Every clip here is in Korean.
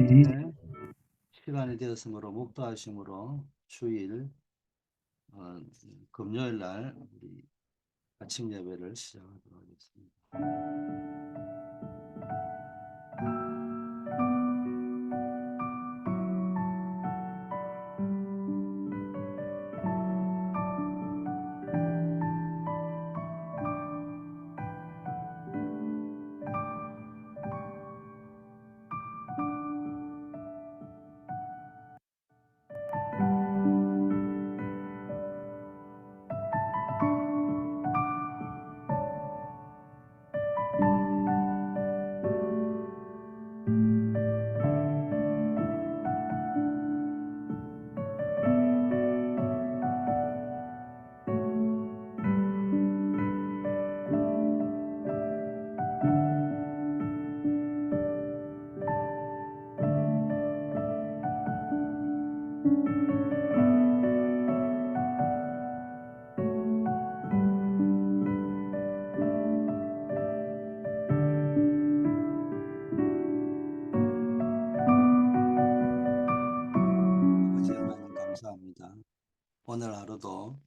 이제 시간이 되었으므로 목도하심으로 주일 금요일 날 우리 아침 예배를 시작하도록 하겠습니다. 아버지 하나님 감사합니다. 오늘 하루도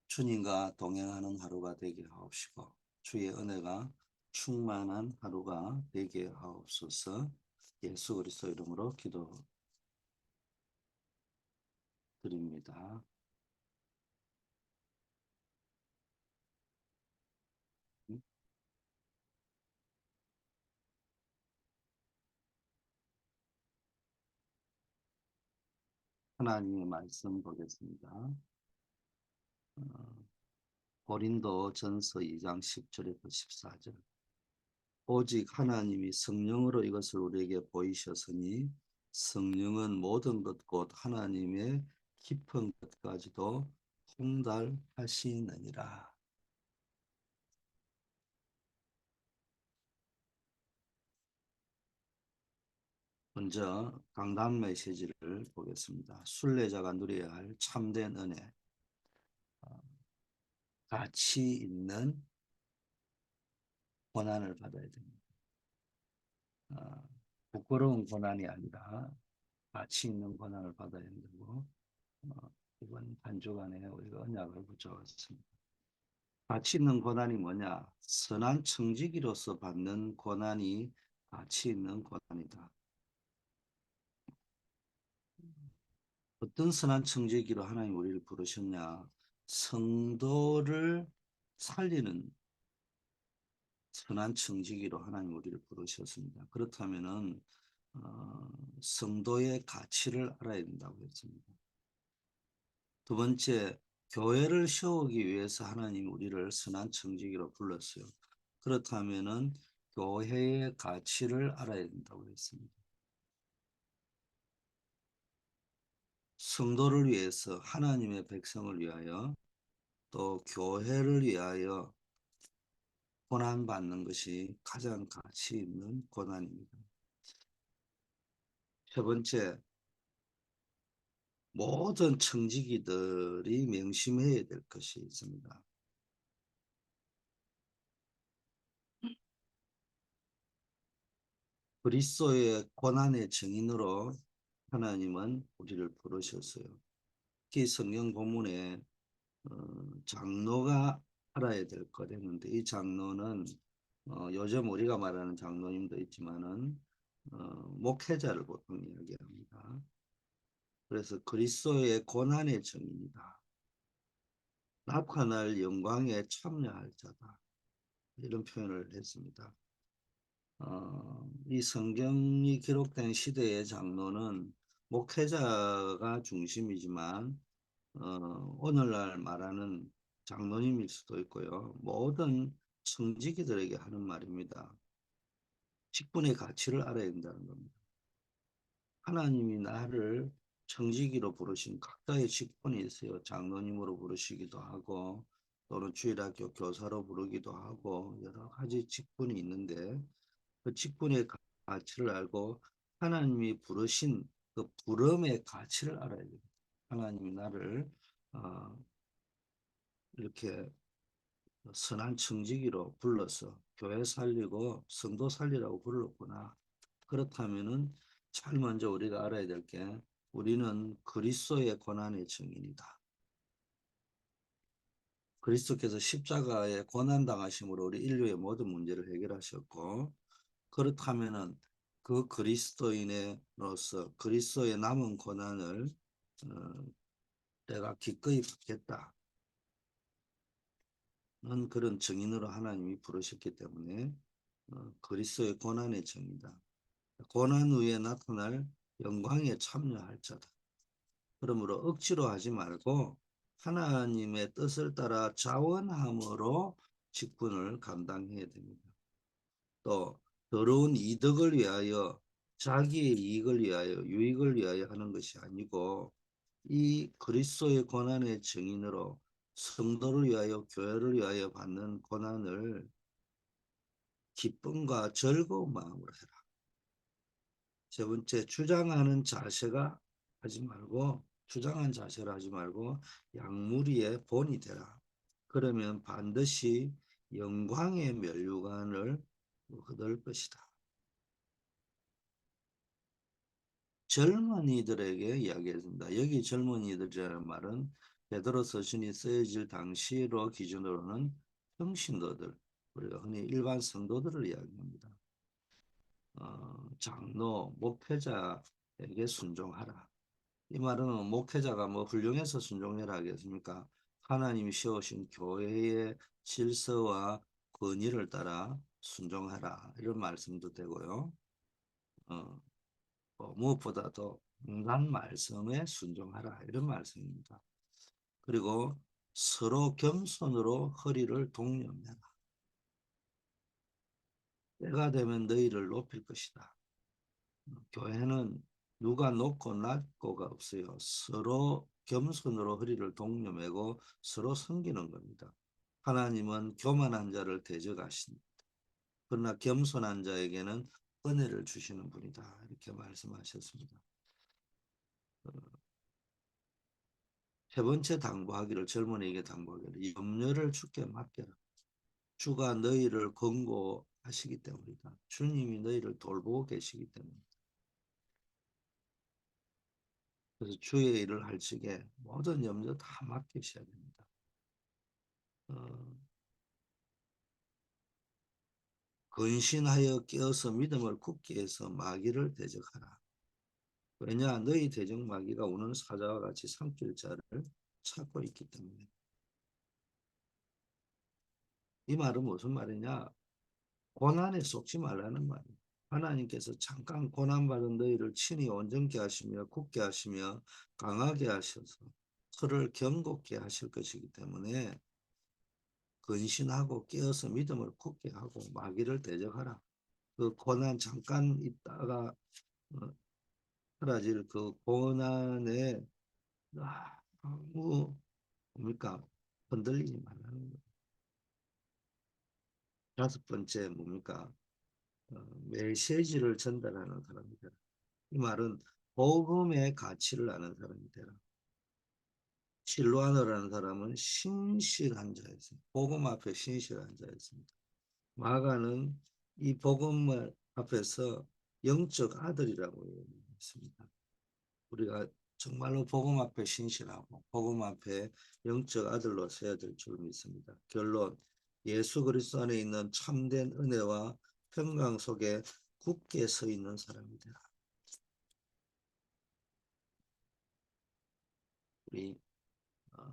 주님과 동행하는 하루가 되게 하옵시고 주의 은혜가 충만한 하루가 되게 하옵소서. 예수 그리스도 이름으로 기도드립니다. 하나님의 말씀 보겠습니다. 고린도 전서 2장 10절에서 14절. 오직 하나님이 성령으로 이것을 우리에게 보이셨으니 성령은 모든 것 곧 하나님의 깊은 것까지도 통달하시느니라. 먼저 강단 메시지를 보겠습니다. 순례자가 누려야 할 참된 은혜, 가치 있는 고난을 받아야 됩니다. 부끄러운 고난이 아니라 가치 있는 고난을 받아야 되고, 이번 한 주간에 우리가 언약을 붙여왔습니다. 가치 있는 고난이 뭐냐? 선한 청지기로서 받는 고난이 가치 있는 고난이다. 어떤 선한 청지기로 하나님 우리를 부르셨냐? 성도를 살리는 선한 청지기로 하나님 우리를 부르셨습니다. 그렇다면은 성도의 가치를 알아야 된다고 했습니다. 두 번째, 교회를 세우기 위해서 하나님 우리를 선한 청지기로 불렀어요. 그렇다면은 교회의 가치를 알아야 된다고 했습니다. 성도를 위해서, 하나님의 백성을 위하여, 또 교회를 위하여 고난받는 것이 가장 가치 있는 고난입니다. 세 번째, 모든 청지기들이 명심해야 될 것이 있습니다. 그리스도의 고난의 증인으로 하나님은 우리를 부르셨어요. 특히 성경 본문에 장로가 알아야 될 것 했는데, 이 장로는 요즘 우리가 말하는 장로님도 있지만은 목회자를 보통 이야기합니다. 그래서 그리스도의 고난의 증인이다. 나타날 영광에 참여할 자다. 이런 표현을 했습니다. 이 성경이 기록된 시대의 장로는 목회자가 중심이지만 오늘날 말하는 장로님일 수도 있고요. 모든 청지기들에게 하는 말입니다. 직분의 가치를 알아야 된다는 겁니다. 하나님이 나를 청지기로 부르신 각자의 직분이 있어요. 장로님으로 부르시기도 하고 또는 주일학교 교사로 부르기도 하고 여러 가지 직분이 있는데 그 직분의 가치를 알고 하나님이 부르신 그 부름의 가치를 알아야 됩니다. 하나님이 나를 이렇게 선한 청지기로 불러서 교회 살리고 성도 살리라고 불렀구나. 그렇다면은 제일 먼저 우리가 알아야 될 게 우리는 그리스도의 고난의 증인이다. 그리스도께서 십자가에 고난 당하심으로 우리 인류의 모든 문제를 해결하셨고 그렇다면은 그 그리스도인으로서 그리스도의 남은 고난을 어, 내가 기꺼이 받겠다는 그런 증인으로 하나님이 부르셨기 때문에 그리스도의 고난의 증이다. 고난 후에 나타날 영광에 참여할 자다. 그러므로 억지로 하지 말고 하나님의 뜻을 따라 자원함으로 직분을 감당해야 됩니다. 또 더러운 이득을 위하여 자기의 이익을 위하여 유익을 위하여 하는 것이 아니고 이 그리스도의 고난의 증인으로 성도를 위하여 교회를 위하여 받는 고난을 기쁨과 즐거운 마음으로 해라. 세 번째, 주장한 자세를 하지 말고 양무리의 본이 되라. 그러면 반드시 영광의 면류관을 얻을 것이다. 젊은이들에게 이야기했습니다. 여기 젊은이들이라는 말은 베드로 서신이 쓰여질 당시로 기준으로는 평신도들, 우리가 흔히 일반 성도들을 이야기합니다. 장로, 목회자에게 순종하라. 이 말은 목회자가 뭐 훌륭해서 순종해라 하겠습니까? 하나님이 세우신 교회의 질서와 권위를 따라 순종하라. 이런 말씀도 되고요. 어, 무엇보다도 인간 말씀에 순종하라. 이런 말씀입니다. 그리고 서로 겸손으로 허리를 동념해라. 때가 되면 너희를 높일 것이다. 교회는 누가 높고 낮고가 없어요. 서로 겸손으로 허리를 동여매고 서로 섬기는 겁니다. 하나님은 교만한 자를 대적하신다. 그러나 겸손한 자에게는 은혜를 주시는 분이다. 이렇게 말씀하셨습니다. 세 번째 당부하기를 젊은이에게 당부하기를 염려를 주께 맡겨라. 주가 너희를 권고하시기 때문이다. 주님이 너희를 돌보고 계시기 때문이다. 그래서 주의 일을 할 적에 모든 염려 다 맡기셔야 됩니다. 어, 근신하여 깨어서 믿음을 굳게 해서 마귀를 대적하라. 왜냐 너희 대적 마귀가 우는 사자와 같이 삼킬 자를 찾고 있기 때문에. 이 말은 무슨 말이냐? 고난에 속지 말라는 말이에요. 하나님께서 잠깐 고난받은 너희를 친히 온전케 하시며 굳게 하시며 강하게 하셔서 그를 견고케 하실 것이기 때문에 근신하고 깨어서 믿음을 굳게 하고 마귀를 대적하라. 그 고난 잠깐 있다가 어, 사라질 그 고난에 아무 뭡니까 흔들리지 말라는 거예요. 다섯 번째 뭡니까 메시지를 전달하는 사람이 되라. 이 말은 복음의 가치를 아는 사람이 되라. 실로아너라는 사람은 신실한 자였습니다. 복음 앞에 신실한 자였습니다. 마가는 이 복음 앞에서 영적 아들이라고 얘기했습니다. 우리가 정말로 복음 앞에 신실하고 복음 앞에 영적 아들로 서야 될 줄 믿습니다. 결론, 예수 그리스도 안에 있는 참된 은혜와 평강 속에 굳게 서 있는 사람이 되라. 우리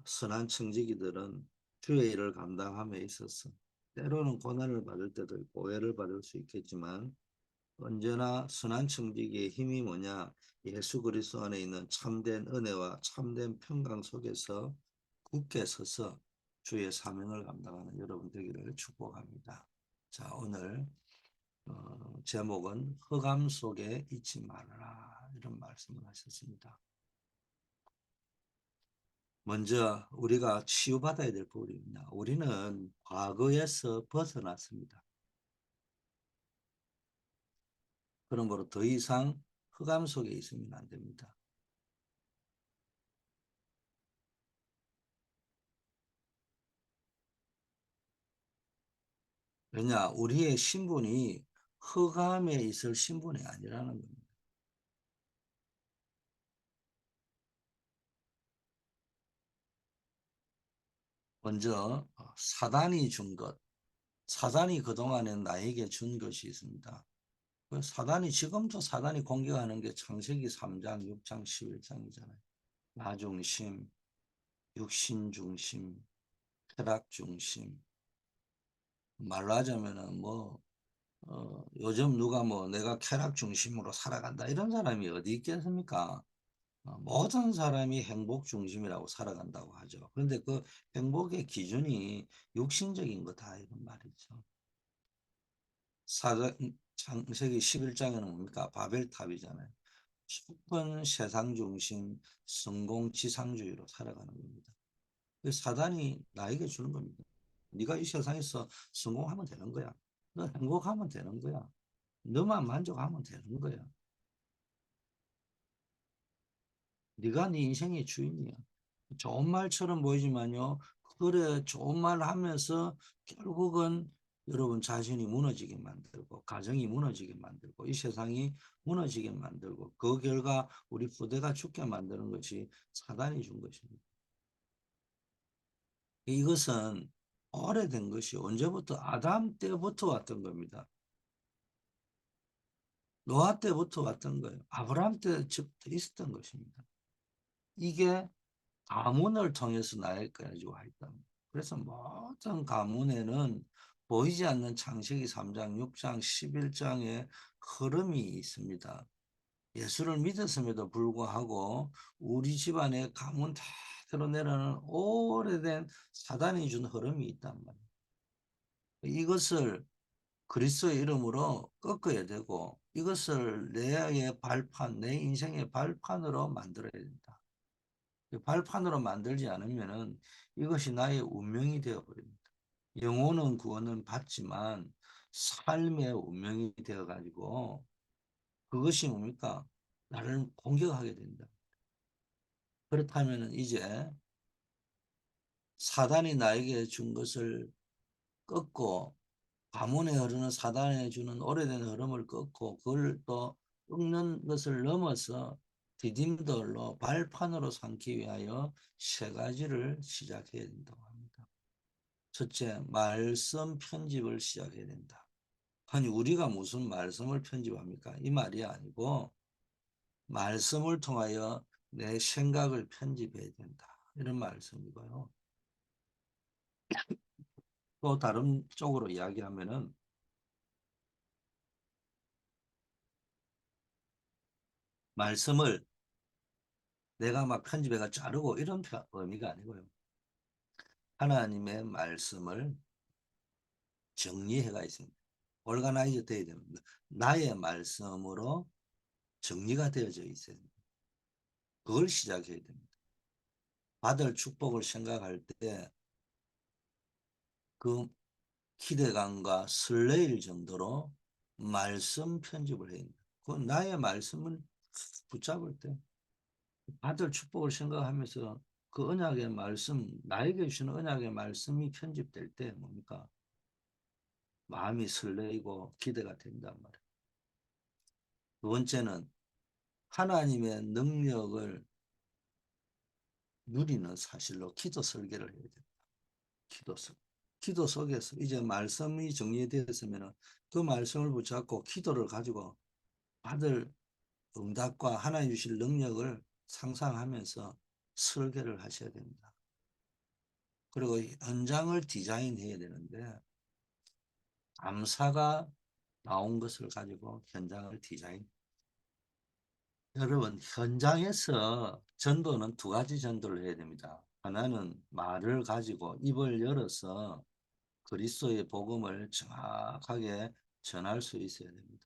선한 청지기들은 주의 일을 감당함에 있어서 때로는 고난을 받을 때도 있고 오해를 받을 수 있겠지만 언제나 선한 청지기의 힘이 뭐냐? 예수 그리스도 안에 있는 참된 은혜와 참된 평강 속에서 굳게 서서 주의 사명을 감당하는 여러분 되기를 축복합니다. 자, 오늘 제목은 흑암 속에 잊지 말아라 이런 말씀을 하셨습니다. 먼저 우리가 치유받아야 될 부분이 있냐? 우리는 과거에서 벗어났습니다. 그러므로 더 이상 흑암 속에 있으면 안 됩니다. 왜냐? 우리의 신분이 흑암에 있을 신분이 아니라는 겁니다. 먼저 사단이 준 것, 사단이 그동안에 나에게 준 것이 있습니다. 그 사단이 지금도 사단이 공격하는 게 창세기 3장, 6장, 11장이잖아요. 나 중심, 육신 중심, 쾌락 중심. 말로 하자면은 요즘 누가 내가 쾌락 중심으로 살아간다 이런 사람이 어디 있겠습니까? 모든 사람이 행복 중심이라고 살아간다고 하죠. 그런데 그 행복의 기준이 육신적인 거다 이런 말이죠. 창세기 11장에는 뭡니까? 바벨탑이잖아요. 깊은 세상 중심, 성공지상주의로 살아가는 겁니다. 그 사단이 나에게 주는 겁니다. 네가 이 세상에서 성공하면 되는 거야. 너 행복하면 되는 거야. 너만 만족하면 되는 거야. 네가 네 인생의 주인이야. 좋은 말처럼 보이지만요. 그래 좋은 말 하면서 결국은 여러분 자신이 무너지게 만들고 가정이 무너지게 만들고 이 세상이 무너지게 만들고 그 결과 우리 부대가 죽게 만드는 것이 사단이 준 것입니다. 이것은 오래된 것이 언제부터 아담 때부터 왔던 겁니다. 노아 때부터 왔던 거예요. 아브라함 때부터 있었던 것입니다. 이게 가문을 통해서 나에까지 와 있다. 그래서 모든 가문에는 보이지 않는 창세기 3장, 6장, 11장의 흐름이 있습니다. 예수를 믿었음에도 불구하고 우리 집안의 가문 다 드러내려는 오래된 사단이 준 흐름이 있단 말이에요. 이것을 그리스도의 이름으로 꺾어야 되고 이것을 내 발판, 내 인생의 발판으로 만들어야 된다. 발판으로 만들지 않으면은 이것이 나의 운명이 되어버립니다. 영혼은 구원은 받지만 삶의 운명이 되어가지고 그것이 뭡니까? 나를 공격하게 된다. 그렇다면 이제 사단이 나에게 준 것을 꺾고 가문에 흐르는 사단에 주는 오래된 흐름을 꺾고 그걸 또 꺾는 것을 넘어서 디딤돌로 발판으로 삼기 위하여 세 가지를 시작해야 된다고 합니다. 첫째, 말씀 편집을 시작해야 된다. 아니 우리가 무슨 말씀을 편집합니까? 이 말이 아니고 말씀을 통하여 내 생각을 편집해야 된다. 이런 말씀이고요. 또 다른 쪽으로 이야기하면은 말씀을 내가 막 편집해가 자르고 이런 의미가 아니고요. 하나님의 말씀을 정리해가 있습니다. 올가나이즈 되어야 됩니다. 나의 말씀으로 정리가 되어져 있어야 됩니다. 그걸 시작해야 됩니다. 받을 축복을 생각할 때 그 기대감과 설레일 정도로 말씀 편집을 해야 됩니다. 그 나의 말씀을 붙잡을 때 받을 축복을 생각하면서 그 언약의 말씀, 나에게 주시는 언약의 말씀이 편집될 때 뭡니까? 마음이 설레이고 기대가 된단 말이에요. 두 번째는 하나님의 능력을 누리는 사실로 기도 설계를 해야 됩니다. 기도 설. 기도 속에서 이제 말씀이 정리되었으면 그 말씀을 붙잡고 기도를 가지고 받을 응답과 하나님 주실 능력을 상상하면서 설계를 하셔야 됩니다. 그리고 현장을 디자인해야 되는데 감사가 나온 것을 가지고 현장을 디자인. 여러분 현장에서 전도는 두 가지 전도를 해야 됩니다. 하나는 말을 가지고 입을 열어서 그리스도의 복음을 정확하게 전할 수 있어야 됩니다.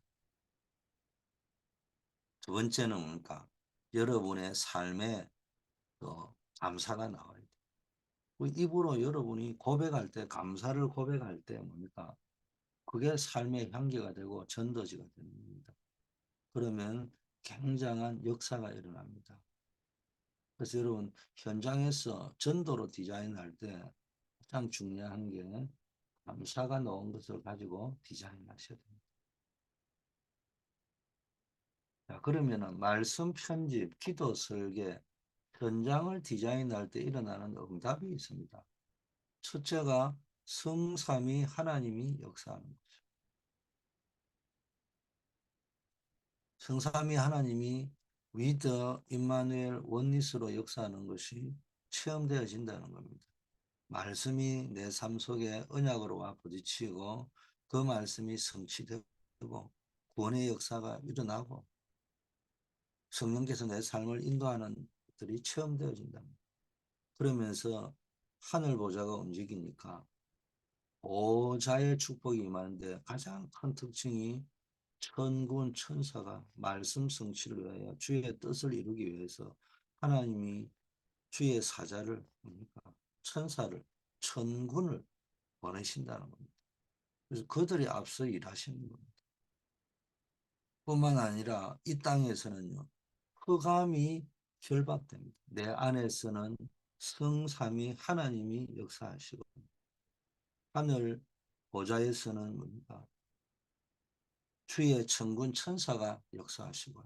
두 번째는 뭡니까? 여러분의 삶에 또 감사가 나와야 돼요. 그 입으로 여러분이 고백할 때 감사를 고백할 때 뭡니까? 그게 삶의 향기가 되고 전도지가 되는 겁니다. 그러면 굉장한 역사가 일어납니다. 그래서 여러분 현장에서 전도로 디자인할 때 가장 중요한 게 감사가 넣은 것을 가지고 디자인하셔야 됩니다. 자, 그러면은 말씀 편집, 기도 설계, 현장을 디자인할 때 일어나는 응답이 있습니다. 첫째가 성삼위 하나님이 역사하는 거죠. 성삼위 하나님이 위드 임마누엘 원리스로 역사하는 것이 체험되어진다는 겁니다. 말씀이 내 삶 속에 언약으로 와 부딪히고 그 말씀이 성취되고 구원의 역사가 일어나고 성령께서 내 삶을 인도하는 것들이 체험되어진다. 그러면서 하늘 보좌가 움직이니까 보좌의 축복이 임하는데 가장 큰 특징이 천군 천사가 말씀 성취를 위하여 주의 뜻을 이루기 위해서 하나님이 주의 사자를 뭡니까? 천사를 천군을 보내신다는 겁니다. 그래서 그들이 앞서 일하시는 겁니다. 뿐만 아니라 이 땅에서는요. 흑암이 결박됩니다. 내 안에서는 성삼위 하나님이 역사하시고 하늘 보좌에서는 뭡니까? 주의 천군 천사가 역사하시고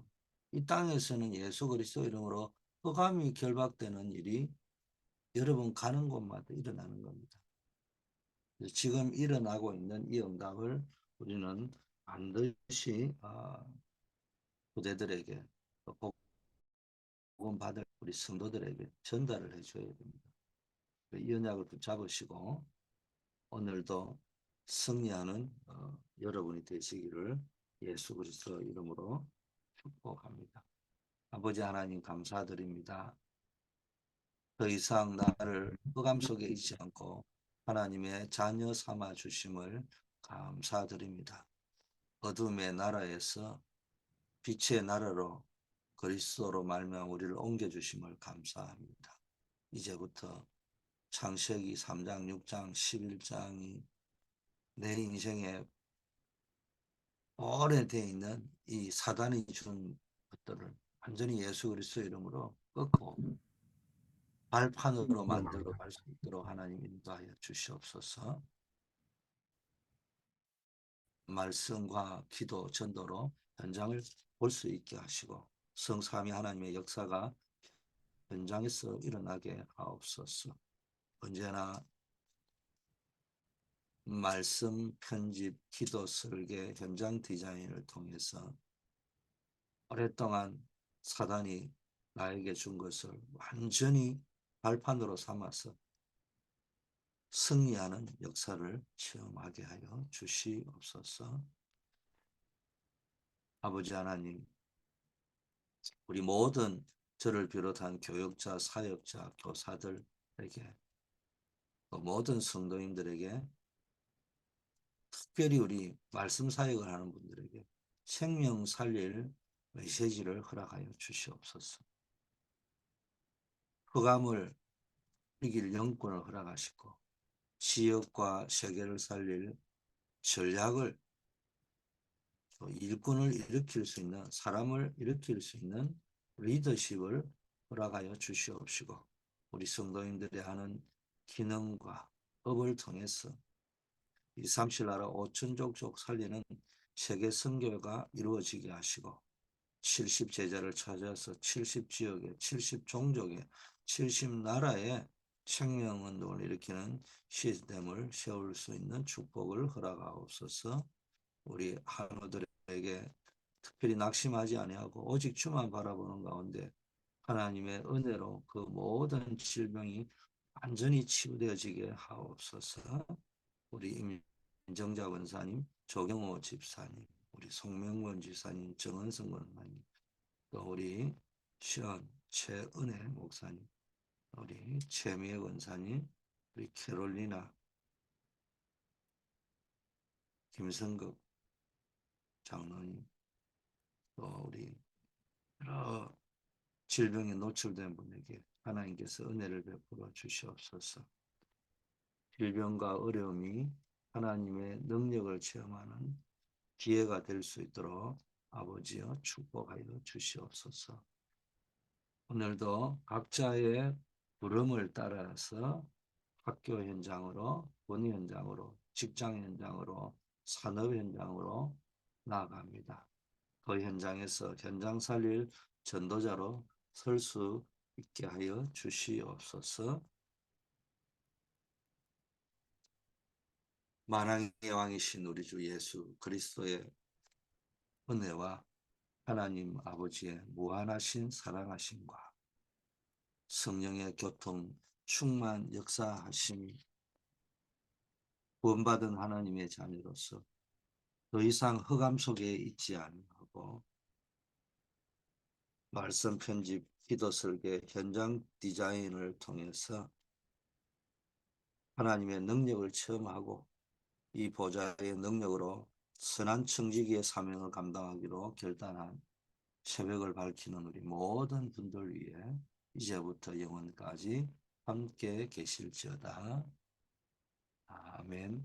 이 땅에서는 예수 그리스도 이름으로 흑암이 결박되는 일이 여러분 가는 곳마다 일어나는 겁니다. 지금 일어나고 있는 이 응답을 우리는 반드시 부대들에게 복음 받을 우리 성도들에게 전달을 해줘야 됩니다. 이 언약을 붙잡으시고 오늘도 승리하는 여러분이 되시기를 예수 그리스도 이름으로 축복합니다. 아버지 하나님 감사드립니다. 더 이상 나를 흑암 속에 있지 않고 하나님의 자녀 삼아 주심을 감사드립니다. 어둠의 나라에서 빛의 나라로 그리스도로 말미암아 우리를 옮겨주심을 감사합니다. 이제부터 창세기 3장, 6장, 11장이 내 인생에 오래되어 있는 이 사단이 준 것들을 완전히 예수 그리스도 이름으로 꺾고 발판으로 만들어 갈 수 있도록 하나님 인도하여 주시옵소서. 말씀과 기도, 전도로 현장을 볼 수 있게 하시고 성삼위 하나님의 역사가 현장에서 일어나게 하옵소서. 언제나 말씀, 편집, 기도, 설계, 현장 디자인을 통해서 오랫동안 사단이 나에게 준 것을 완전히 발판으로 삼아서 승리하는 역사를 체험하게 하여 주시옵소서. 아버지 하나님, 우리 모든 저를 비롯한 교역자, 사역자, 교사들에게 또 모든 성도님들에게 특별히 우리 말씀 사역을 하는 분들에게 생명 살릴 메시지를 허락하여 주시옵소서. 흑암을 이길 영권을 허락하시고 지역과 세계를 살릴 전략을 또 일꾼을 일으킬 수 있는 사람을 일으킬 수 있는 리더십을 허락하여 주시옵시고 우리 성도님들이 하는 기능과 업을 통해서 이 삼실나라 5천족족 살리는 세계 선교가 이루어지게 하시고 70제자를 찾아서 70지역에 70종족에 70나라에 생명운동을 일으키는 시스템을 세울 수 있는 축복을 허락하옵소서. 우리 한우들에게 특별히 낙심하지 아니하고 오직 주만 바라보는 가운데 하나님의 은혜로 그 모든 질병이 완전히 치유되어지게 하옵소서. 우리 임정자 권사님, 조경호 집사님, 우리 송명권 집사님, 정은성 권사님, 또 우리 시원 최은혜 목사님, 우리 최미애 권사님, 우리 캐롤리나, 김성급 장로님, 또 우리 여러 질병에 노출된 분에게 하나님께서 은혜를 베풀어 주시옵소서. 질병과 어려움이 하나님의 능력을 체험하는 기회가 될 수 있도록 아버지여 축복하여 주시옵소서. 오늘도 각자의 부름을 따라서 학교 현장으로, 본 현장으로, 직장 현장으로, 산업 현장으로 나아갑니다. 그 현장에서 현장 살릴 전도자로 설 수 있게 하여 주시옵소서. 만왕의 왕이신 우리 주 예수 그리스도의 은혜와 하나님 아버지의 무한하신 사랑하심과 성령의 교통 충만 역사하심이 구원받은 하나님의 자녀로서 더 이상 흑암 속에 있지 아니하고 말씀 편집, 기도 설계, 현장 디자인을 통해서 하나님의 능력을 체험하고 이 보좌의 능력으로 선한 청지기의 사명을 감당하기로 결단한 새벽을 밝히는 우리 모든 분들 위해 이제부터 영원까지 함께 계실지어다. 아멘.